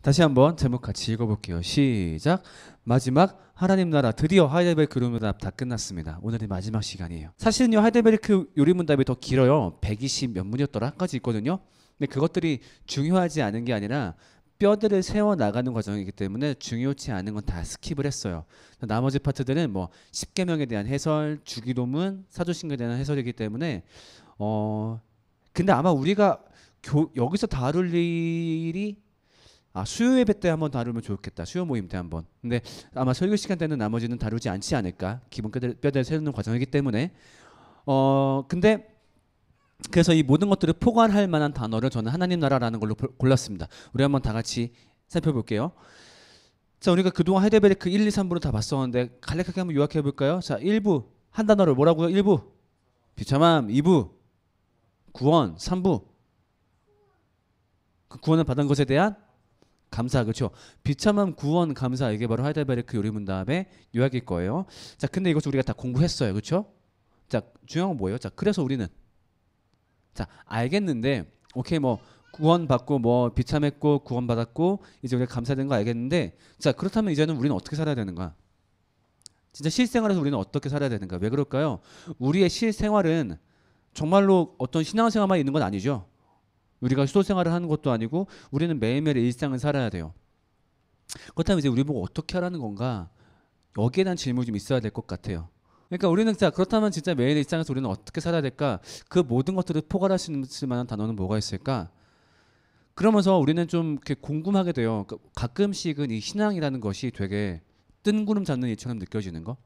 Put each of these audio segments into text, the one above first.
다시 한번 제목 같이 읽어볼게요. 시작. 마지막 하나님 나라. 드디어 하이델베르크 요리문답 다 끝났습니다. 오늘이 마지막 시간이에요. 사실은요 하이델베르크 요리문답이 더 길어요. 120 몇 문이었더라 까지 있거든요. 근데 그것들이 중요하지 않은 게 아니라 뼈들을 세워 나가는 과정이기 때문에 중요치 않은 건 다 스킵을 했어요. 나머지 파트들은 뭐 십계명에 대한 해설, 주기도문, 사도신경에 대한 해설이기 때문에 근데 아마 우리가 여기서 다룰 일이 수요 예배 때 한번 다루면 좋겠다. 수요 모임 때 한번. 근데 아마 설교 시간 때는 나머지는 다루지 않지 않을까. 기본 뼈대를 세우는 과정이기 때문에. 근데 그래서 이 모든 것들을 포괄할 만한 단어를 저는 하나님 나라라는 걸로 골랐습니다. 우리 한번 다 같이 살펴볼게요. 자, 우리가 그동안 하이델베르크 1, 2, 3부를 다 봤었는데 간략하게 한번 요약해 볼까요? 자, 1부 한 단어를 뭐라고요? 1부 비참함, 2부 구원, 3부 그 구원을 받은 것에 대한 감사. 그렇죠. 비참함, 구원, 감사. 이게 바로 하이델베르크 요리문답의 요약일 거예요. 자, 근데 이것을 우리가 다 공부했어요. 그렇죠? 자, 중요한 건 뭐예요? 자, 그래서 우리는 자, 알겠는데 오케이 뭐 구원받고 뭐 비참했고 구원받았고 이제 우리가 감사된 거 알겠는데 자, 그렇다면 이제는 우리는 어떻게 살아야 되는가? 진짜 실생활에서 우리는 어떻게 살아야 되는가? 왜 그럴까요? 우리의 실생활은 정말로 어떤 신앙생활만 있는 건 아니죠. 우리가 수도 생활을 하는 것도 아니고 우리는 매일매일 일상을 살아야 돼요. 그렇다면 이제 우리 보고 어떻게 하라는 건가? 여기에 대한 질문이 좀 있어야 될 것 같아요. 그러니까 우리는 자 그렇다면 진짜 매일 일상에서 우리는 어떻게 살아야 될까? 그 모든 것들을 포괄할 수 있을 만한 단어는 뭐가 있을까? 그러면서 우리는 좀 이렇게 궁금하게 돼요. 가끔씩은 이 신앙이라는 것이 되게 뜬구름 잡는 일처럼 느껴지는 거.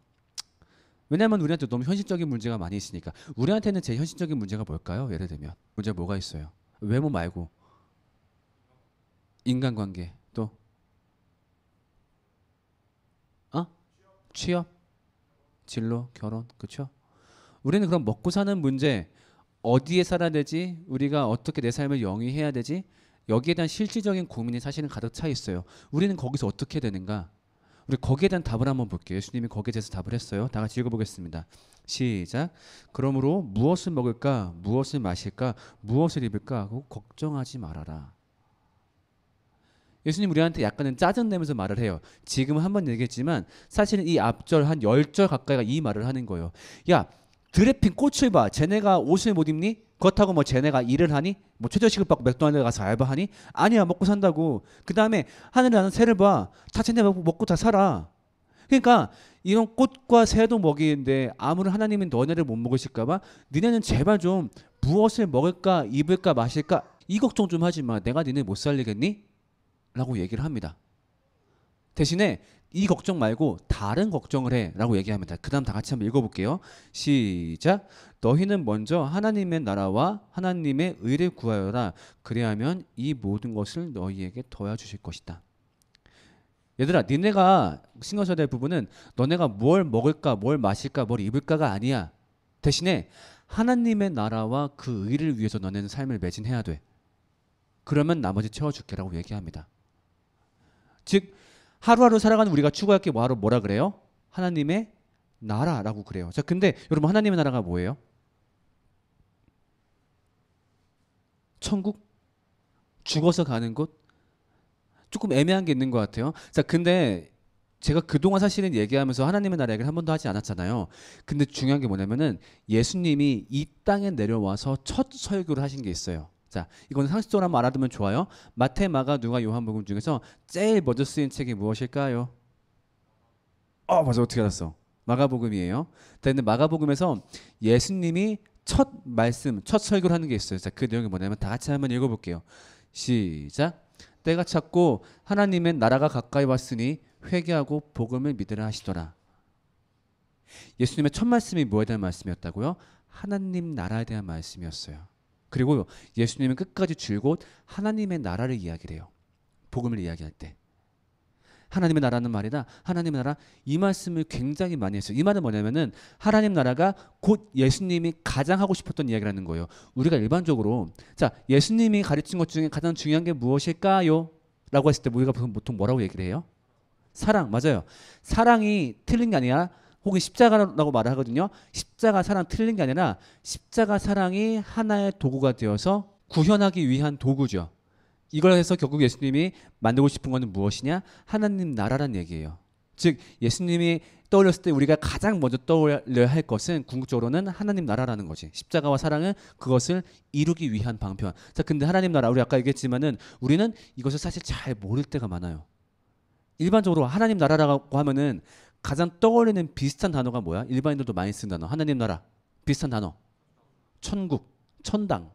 왜냐하면 우리한테 너무 현실적인 문제가 많이 있으니까. 우리한테는 제일 현실적인 문제가 뭘까요? 예를 들면 문제가 뭐가 있어요? 외모 말고 인간관계 또 취업, 진로, 결혼, 그렇죠? 우리는 그럼 먹고 사는 문제 어디에 살아야 되지? 우리가 어떻게 내 삶을 영위해야 되지? 여기에 대한 실질적인 고민이 사실은 가득 차 있어요. 우리는 거기서 어떻게 되는가? 우리 거기에 대한 답을 한번 볼게요. 예수님이 거기에 대해서 답을 했어요. 다 같이 읽어보겠습니다. 시작. 그러므로 무엇을 먹을까, 무엇을 마실까, 무엇을 입을까 하고 걱정하지 말아라. 예수님 우리한테 약간은 짜증내면서 말을 해요. 지금은 한번 얘기했지만 사실은 이 앞절 한 10절 가까이가 이 말을 하는 거예요. 야, 드레핀 꽃을 봐. 쟤네가 옷을 못 입니? 그렇다고 뭐 쟤네가 일을 하니? 뭐 최저시급 받고 맥도날드 가서 알바하니? 아니야, 먹고 산다고. 그 다음에 하늘에 나는 새를 봐. 다 쟤네 먹고 다 살아. 그러니까 이런 꽃과 새도 먹이는데 아무런 하나님은 너네를 못 먹으실까봐 니네는 제발 좀 무엇을 먹을까 입을까 마실까 이 걱정 좀 하지 마. 내가 니네 못 살리겠니? 라고 얘기를 합니다. 대신에 이 걱정 말고 다른 걱정을 해 라고 얘기합니다. 그 다음 다 같이 한번 읽어볼게요. 시작. 너희는 먼저 하나님의 나라와 하나님의 의를 구하여라. 그리하면 이 모든 것을 너희에게 더해 주실 것이다. 얘들아, 니네가 신경 써야 될 부분은 너네가 뭘 먹을까 뭘 마실까 뭘 입을까가 아니야. 대신에 하나님의 나라와 그 의를 위해서 너네는 삶을 매진해야 돼. 그러면 나머지 채워줄게 라고 얘기합니다. 즉 하루하루 살아가는 우리가 추구할 게 뭐라 그래요? 하나님의 나라라고 그래요. 자, 근데 여러분 하나님의 나라가 뭐예요? 천국? 죽어서 가는 곳? 조금 애매한 게 있는 것 같아요. 자, 근데 제가 그동안 사실은 얘기하면서 하나님의 나라 얘기를 한 번도 하지 않았잖아요. 근데 중요한 게 뭐냐면은 예수님이 이 땅에 내려와서 첫 설교를 하신 게 있어요. 자, 이거는 상식적으로 한번 알아두면 좋아요. 마태, 마가, 누가, 요한복음 중에서 제일 먼저 쓰인 책이 무엇일까요? 맞아. 어떻게 알았어? 마가복음이에요. 근데 마가복음에서 예수님이 첫 말씀, 첫 설교를 하는 게 있어요. 자, 그 내용이 뭐냐면 다 같이 한번 읽어볼게요. 시작. 때가 찼고 하나님의 나라가 가까이 왔으니 회개하고 복음을 믿으라 하시더라. 예수님의 첫 말씀이 뭐에 대한 말씀이었다고요? 하나님 나라에 대한 말씀이었어요. 그리고 예수님은 끝까지 줄곧 하나님의 나라를 이야기를 해요. 복음을 이야기할 때. 하나님의 나라는 말이다. 하나님의 나라 이 말씀을 굉장히 많이 했어요. 이 말은 뭐냐면은 하나님 나라가 곧 예수님이 가장 하고 싶었던 이야기라는 거예요. 우리가 일반적으로 자 예수님이 가르친 것 중에 가장 중요한 게 무엇일까요? 라고 했을 때 우리가 보통 뭐라고 얘기를 해요? 사랑. 맞아요. 사랑이 틀린 게 아니라 혹은 십자가라고 말을 하거든요. 십자가 사랑 틀린 게 아니라 십자가 사랑이 하나의 도구가 되어서 구현하기 위한 도구죠. 이걸 해서 결국 예수님이 만들고 싶은 것은 무엇이냐? 하나님 나라란 얘기예요. 즉 예수님이 떠올렸을 때 우리가 가장 먼저 떠올려야 할 것은 궁극적으로는 하나님 나라라는 거지. 십자가와 사랑은 그것을 이루기 위한 방편. 자, 근데 하나님 나라 우리 아까 얘기했지만은 우리는 이것을 사실 잘 모를 때가 많아요. 일반적으로 하나님 나라라고 하면은 가장 떠올리는 비슷한 단어가 뭐야? 일반인들도 많이 쓰는 단어. 하나님 나라 비슷한 단어. 천국, 천당.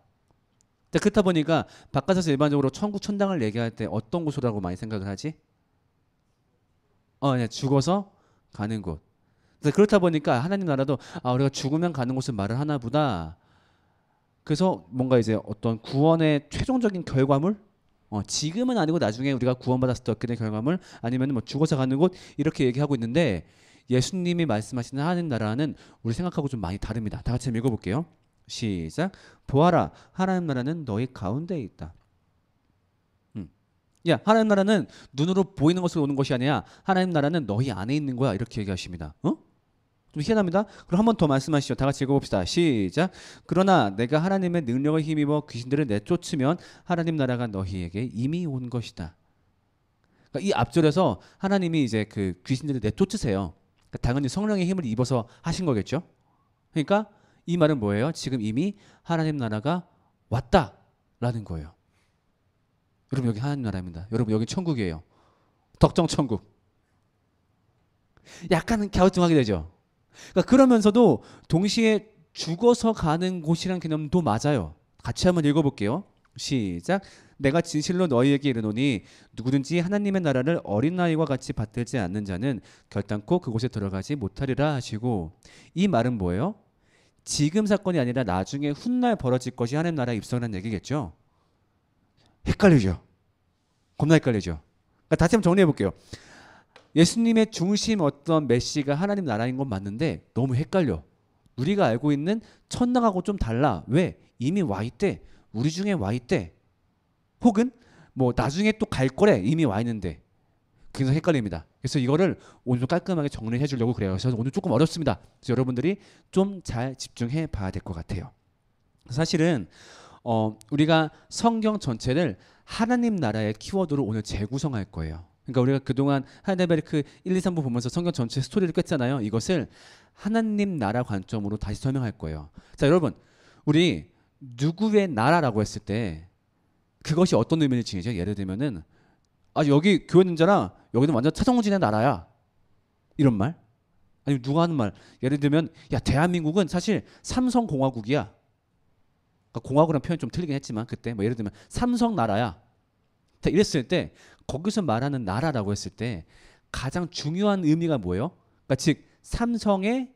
자, 그렇다 보니까 바깥에서 일반적으로 천국, 천당을 얘기할 때 어떤 곳이라고 많이 생각을 하지? 네, 죽어서 가는 곳. 그래서 그렇다 보니까 하나님 나라도 우리가 죽으면 가는 곳을 말을 하나 보다. 그래서 뭔가 이제 어떤 구원의 최종적인 결과물? 지금은 아니고 나중에 우리가 구원받았을 때 얻게 된 결과물 아니면 뭐 죽어서 가는 곳 이렇게 얘기하고 있는데 예수님이 말씀하시는 하나님 나라는 우리 생각하고 좀 많이 다릅니다. 다 같이 한번 읽어볼게요. 시작. 보아라, 하나님 나라는 너희 가운데에 있다. 야, 하나님 나라는 눈으로 보이는 것으로 오는 것이 아니야. 하나님 나라는 너희 안에 있는 거야. 이렇게 얘기하십니다. 좀 희한합니다. 그럼 한 번 더 말씀하시죠. 다 같이 읽어봅시다. 시작. 그러나 내가 하나님의 능력을 힘입어 귀신들을 내쫓으면 하나님 나라가 너희에게 이미 온 것이다. 그러니까 이 앞절에서 하나님이 이제 그 귀신들을 내쫓으세요. 그러니까 당연히 성령의 힘을 입어서 하신 거겠죠. 그러니까 이 말은 뭐예요? 지금 이미 하나님 나라가 왔다라는 거예요. 여러분 여기 하나님 나라입니다. 여러분 여기 천국이에요. 덕정 천국. 약간은 갸우뚱하게 되죠. 그러니까 그러면서도 동시에 죽어서 가는 곳이란 개념도 맞아요. 같이 한번 읽어볼게요. 시작. 내가 진실로 너희에게 이르노니 누구든지 하나님의 나라를 어린아이와 같이 받들지 않는 자는 결단코 그곳에 들어가지 못하리라 하시고 이 말은 뭐예요? 지금 사건이 아니라 나중에 훗날 벌어질 것이 하나님 나라에 입성이라는 얘기겠죠. 헷갈리죠. 겁나 헷갈리죠. 그러니까 다시 한번 정리해 볼게요. 예수님의 중심 어떤 메시가 하나님 나라인 건 맞는데 너무 헷갈려. 우리가 알고 있는 천당하고 좀 달라. 왜? 이미 와 있대. 우리 중에 와 있대. 혹은 뭐 나중에 또 갈 거래. 이미 와 있는데. 그래서 헷갈립니다. 그래서 이거를 오늘 좀 깔끔하게 정리해 주려고 그래요. 그래서 오늘 조금 어렵습니다. 그래서 여러분들이 좀 잘 집중해 봐야 될 것 같아요. 사실은 우리가 성경 전체를 하나님 나라의 키워드로 오늘 재구성할 거예요. 그러니까 우리가 그동안 하이델베르크 1, 2, 3부 보면서 성경 전체 스토리를 깼잖아요. 이것을 하나님 나라 관점으로 다시 설명할 거예요. 자, 여러분, 우리 누구의 나라라고 했을 때 그것이 어떤 의미를 지니죠? 예를 들면은 여기 교회 있는 자라 여기는 완전 차정진의 나라야. 이런 말? 아니면 누가 하는 말? 예를 들면 야, 대한민국은 사실 삼성공화국이야. 그러니까 공화국이라는 표현이 좀 틀리긴 했지만 그때 뭐 예를 들면 삼성 나라야. 이랬을 때 거기서 말하는 나라라고 했을 때 가장 중요한 의미가 뭐예요? 그러니까 즉 삼성의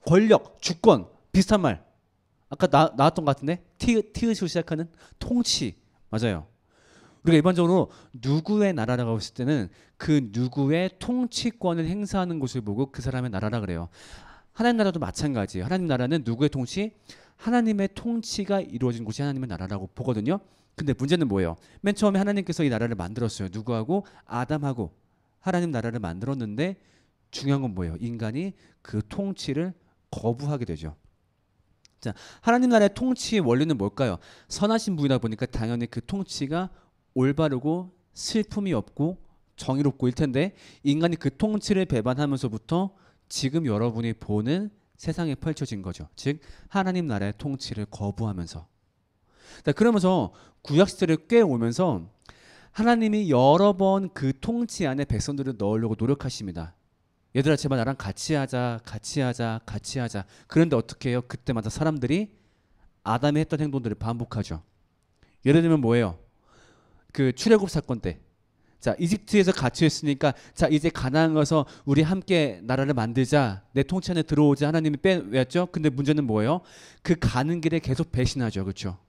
권력, 주권 비슷한 말 아까 나왔던 것 같은데 티읕으로 시작하는 통치 맞아요. 우리가 일반적으로 누구의 나라라고 했을 때는 그 누구의 통치권을 행사하는 곳을 보고 그 사람의 나라라 그래요. 하나님 나라도 마찬가지예요. 하나님 나라는 누구의 통치? 하나님의 통치가 이루어진 곳이 하나님의 나라라고 보거든요. 근데 문제는 뭐예요? 맨 처음에 하나님께서 이 나라를 만들었어요. 누구하고? 아담하고 하나님 나라를 만들었는데 중요한 건 뭐예요? 인간이 그 통치를 거부하게 되죠. 자, 하나님 나라의 통치의 원리는 뭘까요? 선하신 분이다 보니까 당연히 그 통치가 올바르고 슬픔이 없고 정의롭고일 텐데 인간이 그 통치를 배반하면서부터 지금 여러분이 보는 세상에 펼쳐진 거죠. 즉 하나님 나라의 통치를 거부하면서. 그러면서 구약 시대를 꽤 오면서 하나님이 여러 번 그 통치 안에 백성들을 넣으려고 노력하십니다. 얘들아 제발 나랑 같이 하자 같이 하자 같이 하자. 그런데 어떻게 해요? 그때마다 사람들이 아담이 했던 행동들을 반복하죠. 예를 들면 뭐예요? 그 출애굽 사건 때 자 이집트에서 갇혀있으니까 자 이제 가나안 가서 우리 함께 나라를 만들자 내 통치 안에 들어오자 하나님이 빼왔죠. 근데 문제는 뭐예요? 그 가는 길에 계속 배신하죠. 그렇죠?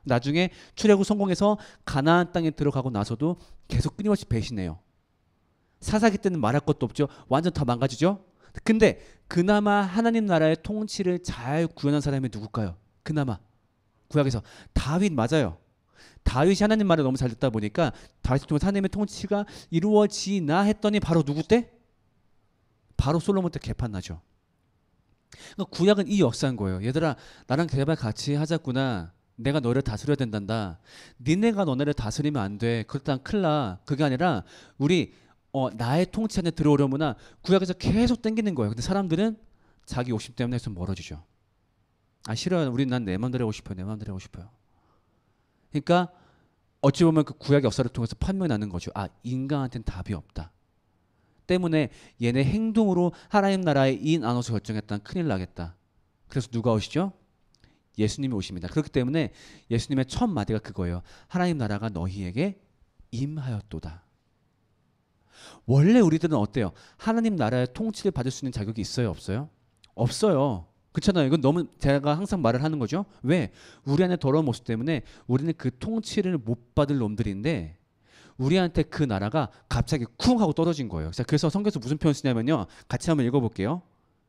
나중에 출애굽 성공해서 가나안 땅에 들어가고 나서도 계속 끊임없이 배신해요. 사사기 때는 말할 것도 없죠. 완전 다 망가지죠. 근데 그나마 하나님 나라의 통치를 잘 구현한 사람이 누굴까요? 그나마 구약에서 다윗 맞아요. 다윗이 하나님 말을 너무 잘 듣다 보니까 다윗을 통해서 하나님의 통치가 이루어지나 했더니 바로 누구 때? 바로 솔로몬 때 개판 나죠. 그러니까 구약은 이 역사인 거예요. 얘들아, 나랑 제발 같이 하자꾸나. 내가 너를 다스려야 된단다. 니네가 너네를 다스리면 안 돼. 그렇다면 큰일 나. 그게 아니라 우리 나의 통치 안에 들어오려면 구약에서 계속 땡기는 거예요. 근데 사람들은 자기 욕심 때문에 좀 멀어지죠. 아 싫어요. 우리 난 내 마음대로 하고 싶어요. 내 마음대로 하고 싶어요. 그러니까 어찌 보면 그 구약의 역사를 통해서 판명이 나는 거죠. 아 인간한테는 답이 없다. 때문에 얘네 행동으로 하나님 나라의 이 나눠서 결정했다는 큰일 나겠다. 그래서 누가 오시죠? 예수님이 오십니다. 그렇기 때문에 예수님의 첫 마디가 그거예요. 하나님 나라가 너희에게 임하였도다. 원래 우리들은 어때요? 하나님 나라의 통치를 받을 수 있는 자격이 있어요? 없어요? 없어요. 그렇잖아요. 이건 너무 제가 항상 말을 하는 거죠. 왜? 우리 안에 더러운 모습 때문에 우리는 그 통치를 못 받을 놈들인데 우리한테 그 나라가 갑자기 쿵 하고 떨어진 거예요. 자, 그래서 성경에서 무슨 표현 쓰냐면요. 같이 한번 읽어볼게요.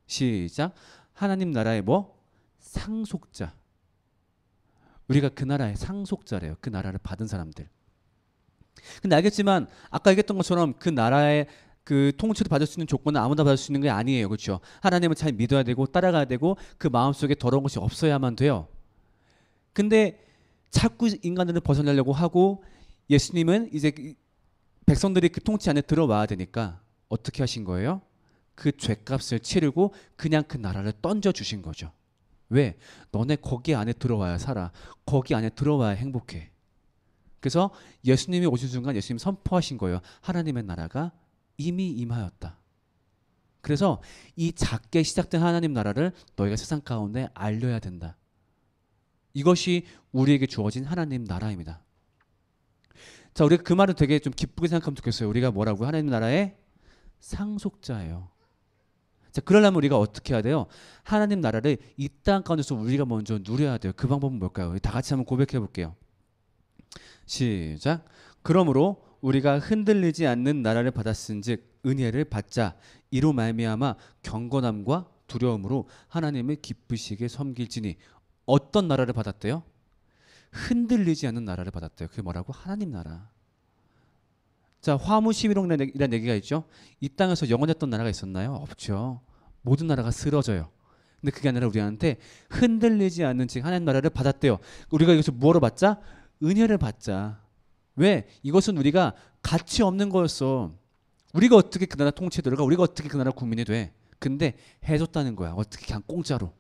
시작. 하나님 나라의 뭐? 상속자. 우리가 그 나라의 상속자래요. 그 나라를 받은 사람들. 근데 알겠지만 아까 얘기했던 것처럼 그 나라의 그 통치를 받을 수 있는 조건은 아무나 받을 수 있는 게 아니에요. 그렇죠? 하나님을 잘 믿어야 되고 따라가야 되고 그 마음속에 더러운 것이 없어야만 돼요. 근데 자꾸 인간들을 벗어나려고 하고 예수님은 이제 백성들이 그 통치 안에 들어와야 되니까 어떻게 하신 거예요? 그 죄값을 치르고 그냥 그 나라를 던져 주신 거죠. 왜? 너네 거기 안에 들어와야 살아. 거기 안에 들어와야 행복해. 그래서 예수님이 오신 순간 예수님이 선포하신 거예요. 하나님의 나라가 이미 임하였다. 그래서 이 작게 시작된 하나님 나라를 너희가 세상 가운데 알려야 된다. 이것이 우리에게 주어진 하나님 나라입니다. 자, 우리가 그 말을 되게 좀 기쁘게 생각하면 좋겠어요. 우리가 뭐라고? 하나님 나라의 상속자예요. 자, 그러려면 우리가 어떻게 해야 돼요? 하나님 나라를 이 땅 가운데서 우리가 먼저 누려야 돼요. 그 방법은 뭘까요? 다 같이 한번 고백해 볼게요. 시작. 그러므로 우리가 흔들리지 않는 나라를 받았은즉 은혜를 받자. 이로 말미암아 경건함과 두려움으로 하나님을 기쁘시게 섬길지니. 어떤 나라를 받았대요? 흔들리지 않는 나라를 받았대요. 그게 뭐라고? 하나님 나라. 자, 화무시비록이라는 얘기가 있죠. 이 땅에서 영원했던 나라가 있었나요? 없죠. 모든 나라가 쓰러져요. 근데 그게 아니라 우리한테 흔들리지 않는 즉 하나님 나라를 받았대요. 우리가 이것을 뭐로 받자? 은혜를 받자. 왜? 이것은 우리가 가치 없는 거였어. 우리가 어떻게 그 나라 통치에 들어가? 우리가 어떻게 그 나라 국민이 돼? 근데 해줬다는 거야. 어떻게 그냥 공짜로.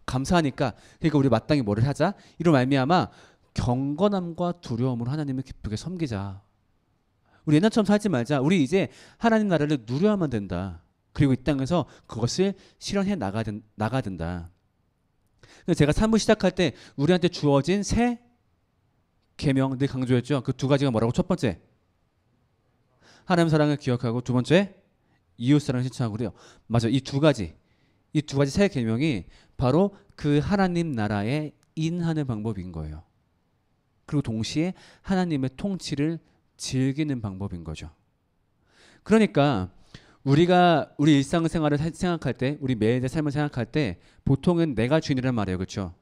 감사하니까. 그러니까 우리 마땅히 뭐를 하자? 이로 말미암아 경건함과 두려움으로 하나님을 기쁘게 섬기자. 우리 옛날처럼 살지 말자. 우리 이제 하나님 나라를 누려야만 된다. 그리고 이 땅에서 그것을 실현해 나가야 된다. 그래서 제가 3부 시작할 때 우리한테 주어진 새 계명 늘 강조했죠. 그 두 가지가 뭐라고? 첫 번째, 하나님 사랑을 기억하고 두 번째, 이웃 사랑을 실천하고 그래요. 맞아. 이 두 가지 새 계명이 바로 그 하나님 나라에 인하는 방법인 거예요. 그리고 동시에 하나님의 통치를 즐기는 방법인 거죠. 그러니까 우리가 우리 일상생활을 생각할 때, 우리 매일의 삶을 생각할 때 보통은 내가 주인이란 말이에요. 그렇죠?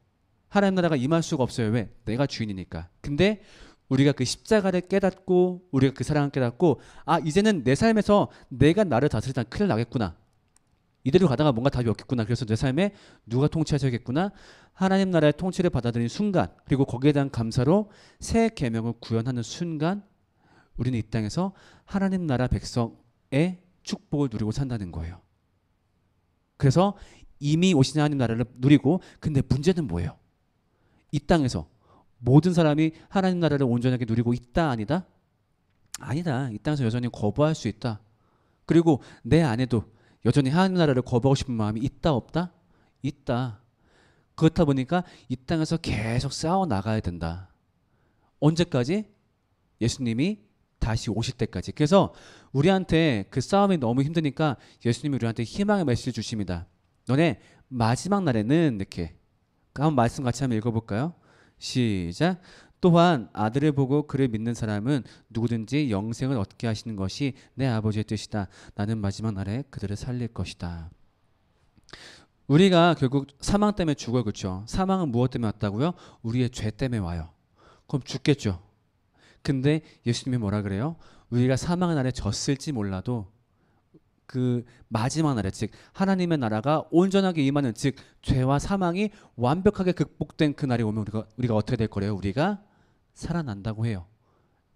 하나님 나라가 임할 수가 없어요. 왜? 내가 주인이니까. 근데 우리가 그 십자가를 깨닫고 우리가 그 사랑을 깨닫고 아 이제는 내 삶에서 내가 나를 다스리다 큰일 나겠구나. 이대로 가다가 뭔가 답이 없겠구나. 그래서 내 삶에 누가 통치하셔야겠구나. 하나님 나라의 통치를 받아들인 순간 그리고 거기에 대한 감사로 새 계명을 구현하는 순간 우리는 이 땅에서 하나님 나라 백성의 축복을 누리고 산다는 거예요. 그래서 이미 오신 하나님 나라를 누리고 근데 문제는 뭐예요? 이 땅에서 모든 사람이 하나님 나라를 온전하게 누리고 있다 아니다? 아니다. 이 땅에서 여전히 거부할 수 있다. 그리고 내 안에도 여전히 하나님 나라를 거부하고 싶은 마음이 있다 없다? 있다. 그렇다 보니까 이 땅에서 계속 싸워 나가야 된다. 언제까지? 예수님이 다시 오실 때까지. 그래서 우리한테 그 싸움이 너무 힘드니까 예수님이 우리한테 희망의 메시지를 주십니다. 너네 마지막 날에는 이렇게 한번 말씀 같이 한번 읽어볼까요? 시작. 또한 아들을 보고 그를 믿는 사람은 누구든지 영생을 얻게 하시는 것이 내 아버지의 뜻이다. 나는 마지막 날에 그들을 살릴 것이다. 우리가 결국 사망 때문에 죽어요. 그렇죠? 사망은 무엇 때문에 왔다고요? 우리의 죄 때문에 와요. 그럼 죽겠죠. 근데 예수님이 뭐라 그래요? 우리가 사망의 날에 졌을지 몰라도 그 마지막 날에 즉 하나님의 나라가 온전하게 임하는 즉 죄와 사망이 완벽하게 극복된 그 날이 오면 우리가 어떻게 될 거래요? 우리가 살아난다고 해요.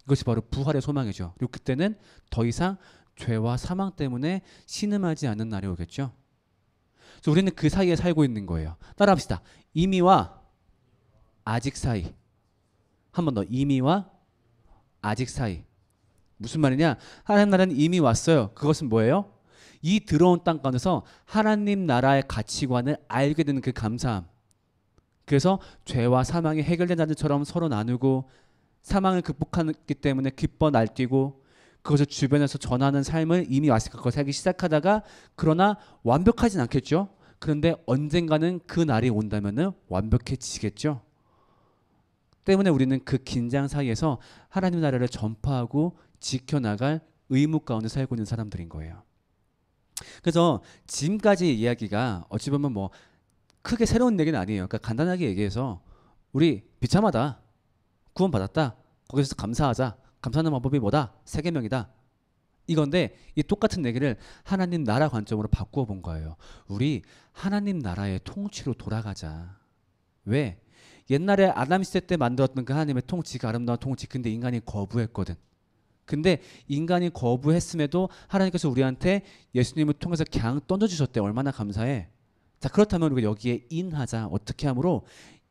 이것이 바로 부활의 소망이죠. 그리고 그때는 더 이상 죄와 사망 때문에 신음하지 않는 날이 오겠죠. 그래서 우리는 그 사이에 살고 있는 거예요. 따라합시다. 이미와 아직 사이. 한 번 더. 이미와 아직 사이. 무슨 말이냐? 하나님 나라는 이미 왔어요. 그것은 뭐예요? 이 들어온 땅 가운데서 하나님 나라의 가치관을 알게 되는 그 감사함. 그래서 죄와 사망이 해결된 자들처럼 서로 나누고 사망을 극복하기 때문에 기뻐 날뛰고 그것을 주변에서 전하는 삶을 이미 왔으니까 그걸 살기 시작하다가 그러나 완벽하진 않겠죠. 그런데 언젠가는 그 날이 온다면은 완벽해지겠죠. 때문에 우리는 그 긴장 사이에서 하나님 나라를 전파하고 지켜나갈 의무 가운데 살고 있는 사람들인 거예요. 그래서 지금까지 이야기가 어찌 보면 뭐 크게 새로운 얘기는 아니에요. 그러니까 간단하게 얘기해서 우리 비참하다. 구원받았다. 거기서 감사하자. 감사하는 방법이 뭐다? 세 계명이다. 이건데 이 똑같은 얘기를 하나님 나라 관점으로 바꾸어 본 거예요. 우리 하나님 나라의 통치로 돌아가자. 왜? 옛날에 아담 시대 때 만들었던 그 하나님의 통치, 그 아름다운 통치. 근데 인간이 거부했거든. 근데 인간이 거부했음에도 하나님께서 우리한테 예수님을 통해서 그냥 던져주셨대. 얼마나 감사해. 자, 그렇다면 우리가 여기에 인하자. 어떻게 함으로?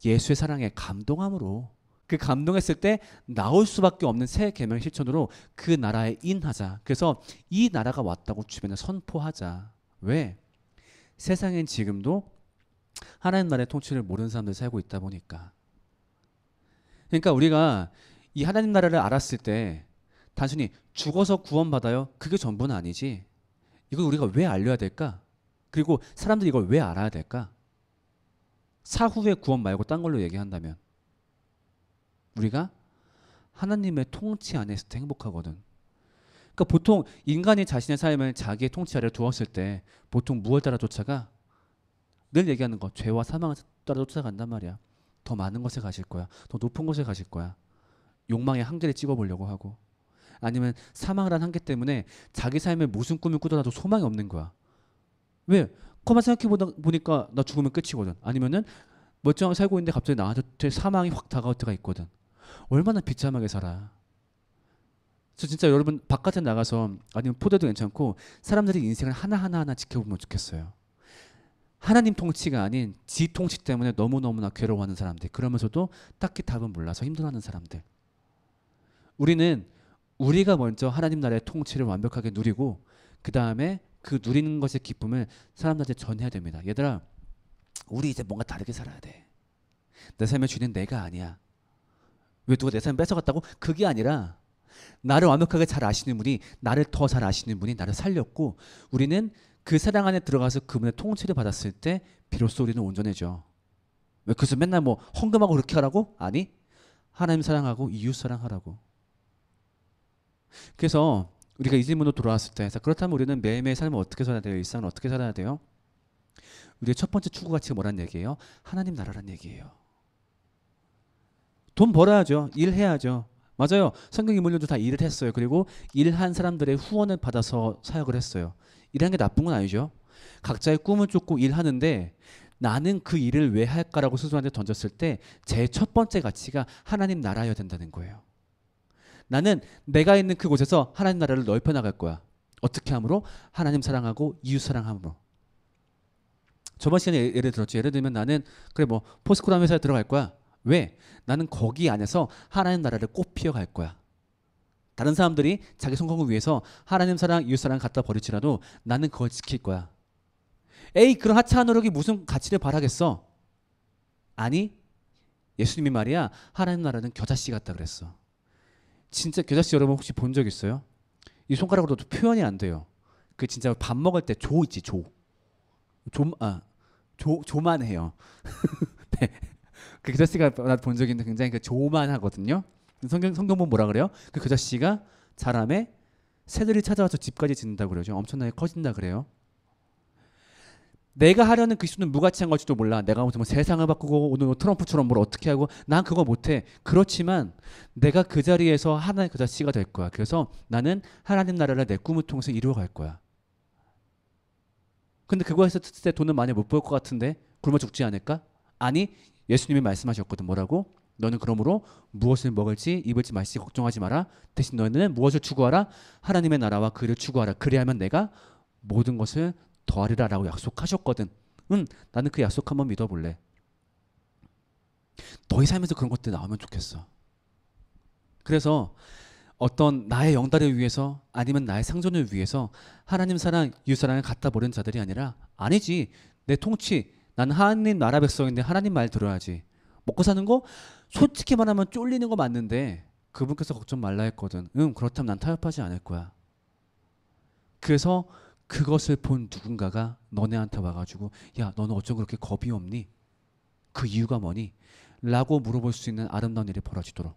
예수의 사랑에 감동함으로. 그 감동했을 때 나올 수밖에 없는 새 계명 실천으로 그 나라에 인하자. 그래서 이 나라가 왔다고 주변에 선포하자. 왜? 세상엔 지금도 하나님 나라의 통치를 모르는 사람들이 살고 있다 보니까. 그러니까 우리가 이 하나님 나라를 알았을 때 단순히 죽어서 구원받아요. 그게 전부는 아니지. 이걸 우리가 왜 알려야 될까? 그리고 사람들이 이걸 왜 알아야 될까? 사후의 구원 말고 딴 걸로 얘기한다면 우리가 하나님의 통치 안에서 행복하거든. 그러니까 보통 인간이 자신의 삶을 자기의 통치 아래 두었을 때 보통 무엇을 따라 쫓아가? 늘 얘기하는 거 죄와 사망을 따라 쫓아간단 말이야. 더 많은 것에 가실 거야. 더 높은 곳에 가실 거야. 욕망의 한계를 찍어보려고 하고 아니면 사망을 한 한계 때문에 자기 삶에 무슨 꿈을 꾸더라도 소망이 없는 거야. 왜? 그만 생각해보니까 나 죽으면 끝이거든. 아니면은 멀쩡하게 살고 있는데 갑자기 나한테 사망이 확 다가올 때가 있거든. 얼마나 비참하게 살아. 그래서 진짜 여러분 바깥에 나가서 아니면 포대도 괜찮고 사람들이 인생을 하나하나 지켜보면 좋겠어요. 하나님 통치가 아닌 지 통치 때문에 너무너무나 괴로워하는 사람들. 그러면서도 딱히 답은 몰라서 힘들어하는 사람들. 우리는 우리가 먼저 하나님 나라의 통치를 완벽하게 누리고 그 다음에 그 누리는 것의 기쁨을 사람들한테 전해야 됩니다. 얘들아, 우리 이제 뭔가 다르게 살아야 돼. 내 삶의 주인은 내가 아니야. 왜 누가 내 삶을 뺏어갔다고? 그게 아니라 나를 완벽하게 잘 아시는 분이 나를 더 잘 아시는 분이 나를 살렸고 우리는 그 사랑 안에 들어가서 그분의 통치를 받았을 때 비로소 우리는 온전해져. 왜 그래서 맨날 뭐 헌금하고 그렇게 하라고? 아니, 하나님 사랑하고 이웃 사랑하라고. 그래서 우리가 이 질문으로 돌아왔을 때 그렇다면 우리는 매일매일 삶을 어떻게 살아야 돼요? 일상을 어떻게 살아야 돼요? 우리의 첫 번째 추구 가치가 뭐란 얘기예요? 하나님 나라란 얘기예요. 돈 벌어야죠. 일해야죠. 맞아요. 성경 인물들도 다 일을 했어요. 그리고 일한 사람들의 후원을 받아서 사역을 했어요. 일하는 게 나쁜 건 아니죠. 각자의 꿈을 쫓고 일하는데 나는 그 일을 왜 할까라고 스스로한테 던졌을 때 제 첫 번째 가치가 하나님 나라여야 된다는 거예요. 나는 내가 있는 그곳에서 하나님 나라를 넓혀 나갈 거야. 어떻게 함으로? 하나님 사랑하고 이웃 사랑함으로. 저번 시간에 예를 들었죠. 예를 들면 나는 그래 뭐 포스코라는 회사에 들어갈 거야. 왜? 나는 거기 안에서 하나님 나라를 꽃피워 갈 거야. 다른 사람들이 자기 성공을 위해서 하나님 사랑, 이웃 사랑 갖다 버릴지라도 나는 그걸 지킬 거야. 에이, 그런 하찮은 노력이 무슨 가치를 바라겠어? 아니, 예수님이 말이야 하나님 나라는 겨자씨 같다 그랬어. 진짜 겨자씨 여러분 혹시 본 적 있어요? 이 손가락으로도 표현이 안 돼요. 그 진짜 밥 먹을 때 조 있지, 조만해요. 네. 그 겨자씨가 본 적이 있는데 굉장히 그 조만하거든요. 성경 보면 뭐라 그래요? 그 겨자씨가 자라매 새들이 찾아와서 집까지 짓는다고 그러죠. 엄청나게 커진다 그래요. 내가 하려는 그 수는 무가치한 걸지도 몰라. 내가 무슨 뭐 세상을 바꾸고 오늘 트럼프처럼 뭘 어떻게 하고 난 그거 못해. 그렇지만 내가 그 자리에서 하나의 겨자씨가 될 거야. 그래서 나는 하나님 나라를 내 꿈을 통해서 이루어 갈 거야. 근데 그거 했을 때 돈은 많이 못 벌 것 같은데 굶어 죽지 않을까? 아니, 예수님이 말씀하셨거든. 뭐라고? 너는 그러므로 무엇을 먹을지 입을지 마실지 걱정하지 마라. 대신 너희는 무엇을 추구하라? 하나님의 나라와 그를 추구하라. 그리하면 내가 모든 것을 더하리라 라고 약속하셨거든. 나는 그 약속 한번 믿어볼래. 너희 삶에서 그런 것들 나오면 좋겠어. 그래서 어떤 나의 영달을 위해서 아니면 나의 상존을 위해서 하나님 사랑, 이웃 사랑을 갖다 버린 자들이 아니라 아니지. 내 통치. 난 하나님 나라 백성인데 하나님 말 들어야지. 먹고 사는 거 솔직히 말하면 쫄리는 거 맞는데 그분께서 걱정 말라 했거든. 그렇다면 난 타협하지 않을 거야. 그래서 그것을 본 누군가가 너네한테 와가지고 야 너는 어쩜 그렇게 겁이 없니? 그 이유가 뭐니? 라고 물어볼 수 있는 아름다운 일이 벌어지도록.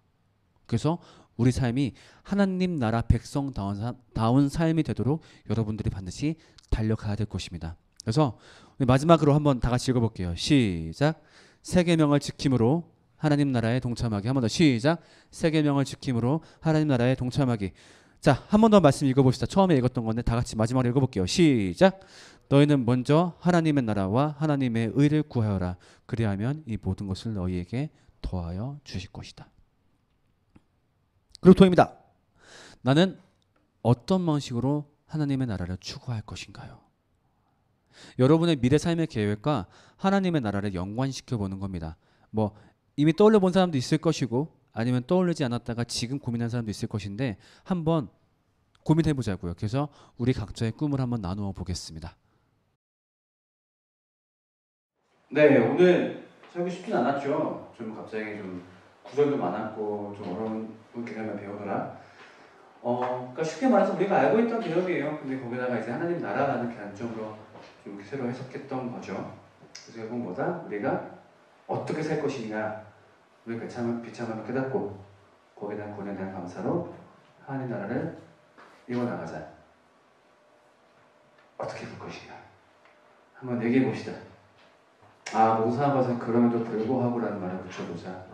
그래서 우리 삶이 하나님 나라 백성다운 삶이 되도록 여러분들이 반드시 달려가야 될 것입니다. 그래서 마지막으로 한번 다 같이 읽어볼게요. 시작. 세 계명을 지킴으로 하나님 나라에 동참하기. 한 번 더 시작. 세 계명을 지킴으로 하나님 나라에 동참하기. 자, 한 번 더 말씀 읽어봅시다. 처음에 읽었던 건데 다 같이 마지막으로 읽어볼게요. 시작. 너희는 먼저 하나님의 나라와 하나님의 의를 구하여라. 그리하면 이 모든 것을 너희에게 더하여 주실 것이다. 그리고 도입니다. 나는 어떤 방식으로 하나님의 나라를 추구할 것인가요? 여러분의 미래 삶의 계획과 하나님의 나라를 연관시켜 보는 겁니다. 뭐 이미 떠올려 본 사람도 있을 것이고 아니면 떠올리지 않았다가 지금 고민한 사람도 있을 것인데 한번 고민해 보자고요. 그래서 우리 각자의 꿈을 한번 나누어 보겠습니다. 네, 오늘 설교 쉽진 않았죠. 좀 갑자기 좀 구절도 많았고 좀 어려운 개념을 배우느라 그러니까 쉽게 말해서 우리가 알고 있던 개념이에요. 근데 거기다가 이제 하나님 나라라는 관점으로 좀 새로 해석했던 거죠. 그래서 결국 뭐다? 우리가 어떻게 살 것이냐 우리 비참함을 깨닫고 거기에 대한 구원에 대한 감사로 하나님 나라를 이뤄나가자. 어떻게 볼 것이냐 한번 얘기해 봅시다. 모든 상황에서 그럼에도 불구하고라는 말을 붙여보자.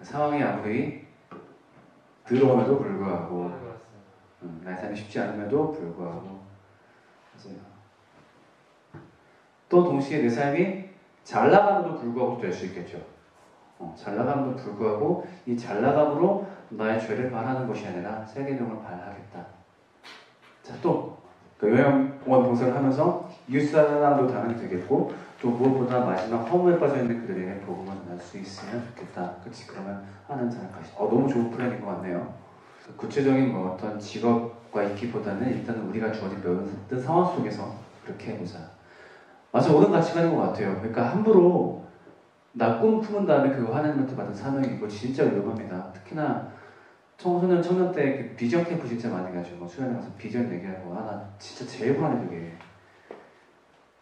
상황이 아무리 더러움에도 불구하고 나의 삶이 쉽지 않음에도 불구하고 또 동시에 내 삶이 잘 나감에도 불구하고 될 수 있겠죠. 잘 나감에도 불구하고 이 잘 나감으로 나의 죄를 발하는 것이 아니라 세 계명을 발하겠다. 자, 또 요양공원 봉사를 하면서 이웃사랑도 당연히 되겠고 또 무엇보다 마지막 허무에 빠져있는 그들에게 복음을 전할 수 있으면 좋겠다. 그치? 그러면 하는 자랑까지. 너무 좋은 플랜인 것 같네요. 구체적인 뭐 어떤 직업과 있기보다는 일단 우리가 주어진 모든 상황 속에서 그렇게 해보자. 맞아, 옳은 가치관인 것 같아요. 그러니까 함부로 나 꿈 품은 다음에 그거 하나님한테 받은 사명이 이거 진짜 위험합니다. 특히나 청소년 청년 때 그 비전 캠프 진짜 많이 가지고 수련회 가서 비전 얘기하고 나 진짜 제일 불안해 그게.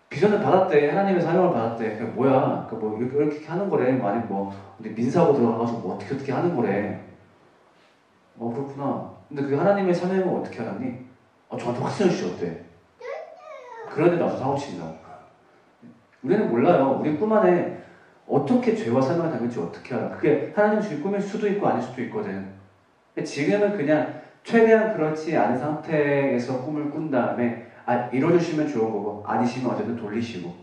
비전을 받았대. 하나님의 사명을 받았대. 그게 뭐야? 그 뭐 이렇게 하는 거래. 뭐 아니면 뭐 민사고 들어가서 뭐 어떻게 하는 거래. 그렇구나. 근데 그게 하나님의 사명을 어떻게 하라니? 저한테 확신을 주셨대. 그런데 나서 사고친다고. 우리는 몰라요. 우리 꿈 안에 어떻게 죄와 사명을 담을지 어떻게 알아. 그게 하나님 주신 꿈일 수도 있고 아닐 수도 있거든. 지금은 그냥 최대한 그렇지 않은 상태에서 꿈을 꾼 다음에 이뤄주시면 좋은 거고 아니시면 어쨌든 돌리시고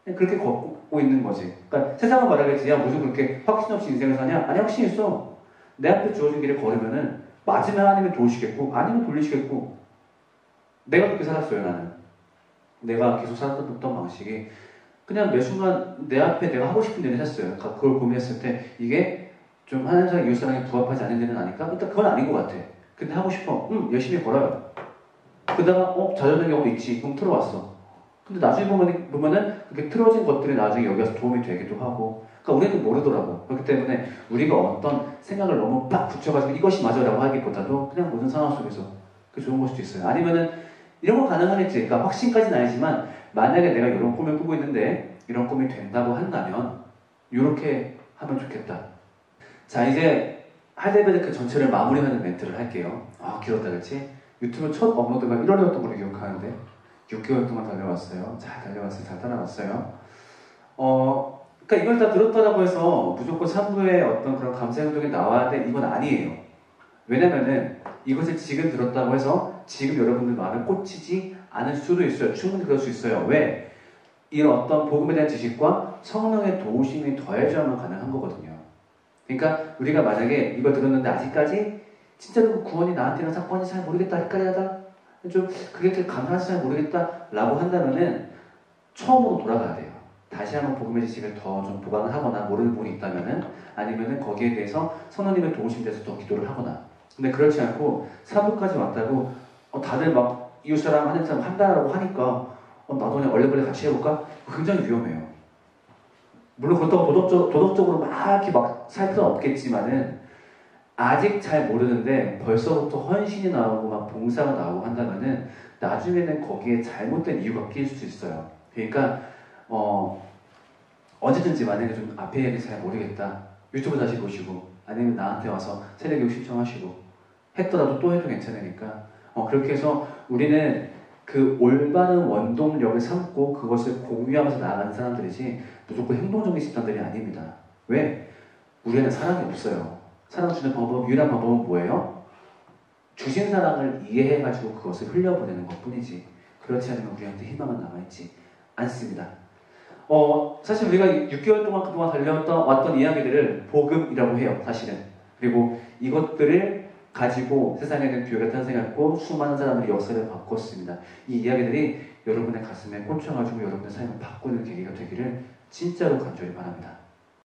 그렇게 걷고 있는 거지. 그러니까 세상은 말하겠지. 야 무슨 그렇게 확신 없이 인생을 사냐? 아니 확신 있어. 내 앞에 주어진 길을 걸으면은 맞으면 하나님이 도우시겠고 아니면 돌리시겠고. 내가 그렇게 살았어요. 나는 내가 계속 살았던 방식이 그냥 매 순간 내 앞에 내가 하고 싶은 일을 했어요. 그걸 고민했을 때 이게 좀 하나님 사랑 이웃 사랑에 부합하지 않는 일은 아닐까? 일단 그건 아닌 것 같아. 근데 하고 싶어. 열심히 걸어요. 그러다가 자전거 경우 있지. 그럼 틀어왔어. 근데 나중에 보면은 그렇게 틀어진 것들이 나중에 여기 와서 도움이 되기도 하고. 그러니까 우리는 모르더라고. 그렇기 때문에 우리가 어떤 생각을 너무 빡 붙여가지고 이것이 맞아라고 하기보다도 그냥 모든 상황 속에서 그게 좋은 걸 수도 있어요. 아니면은 이런 거 가능하겠지. 그러니까 확신까지는 아니지만 만약에 내가 이런 꿈을 꾸고 있는데 이런 꿈이 된다고 한다면 이렇게 하면 좋겠다. 자, 이제 할데베드 그 전체를 마무리하는 멘트를 할게요. 길었다 그렇지? 유튜브 첫 업로드가 1월이었던 걸로 기억하는데 6개월 동안 달려왔어요. 잘 달려왔어요. 잘 따라왔어요. 그러니까 이걸 다 들었다라고 해서 무조건 3부에 어떤 그런 감사 행동이 나와야 돼 이건 아니에요. 왜냐면은 이것을 지금 들었다고 해서 지금 여러분들 마음에 꽂히지 않을 수도 있어요. 충분히 그럴 수 있어요. 왜? 이런 어떤 복음에 대한 지식과 성령의 도우심이 더해져야만 가능한 거거든요. 그러니까 우리가 만약에 이걸 들었는데 아직까지 진짜로 구원이 나한테는 사건이 잘 모르겠다, 헷갈리하다, 좀 그게 감사한지 잘 모르겠다 라고 한다면은 처음으로 돌아가야 돼요. 다시 한번 복음의 지식을 더 좀 보강을 하거나 모르는 부분이 있다면은, 아니면은 거기에 대해서 성령님의 도우심 대해서 더 기도를 하거나. 근데 그렇지 않고 사도까지 왔다고 다들 막 이웃사람 하는 사람 한다라고 하니까 나도 그냥 얼레벌레 같이 해볼까? 굉장히 위험해요. 물론 그렇다고 도덕적으로 막 이렇게 막 살 필요는 없겠지만은, 아직 잘 모르는데 벌써부터 헌신이 나오고 막 봉사가 나오고 한다면은 나중에는 거기에 잘못된 이유가 끼일 수도 있어요. 그러니까 언제든지 만약에 좀 앞에 얘기 잘 모르겠다, 유튜브 다시 보시고, 아니면 나한테 와서 세례교육 신청하시고 했더라도 또 해도 괜찮으니까 그렇게 해서 우리는 그 올바른 원동력을 삼고 그것을 공유하면서 나아가는 사람들이지 무조건 행동적인 집단들이 아닙니다. 왜? 우리는 사랑이 없어요. 사랑 주는 방법, 유일한 방법은 뭐예요? 주신 사랑을 이해해가지고 그것을 흘려보내는 것 뿐이지, 그렇지 않으면 우리한테 희망은 남아있지 않습니다. 사실 우리가 6개월 동안 그동안 왔던 이야기들을 복음이라고 해요, 사실은. 그리고 이것들을 가지고 세상에는 교회가 탄생했고 수많은 사람들이 역사를 바꿨습니다. 이 이야기들이 여러분의 가슴에 꽂혀가지고 여러분의 삶을 바꾸는 계기가 되기를 진짜로 간절히 바랍니다.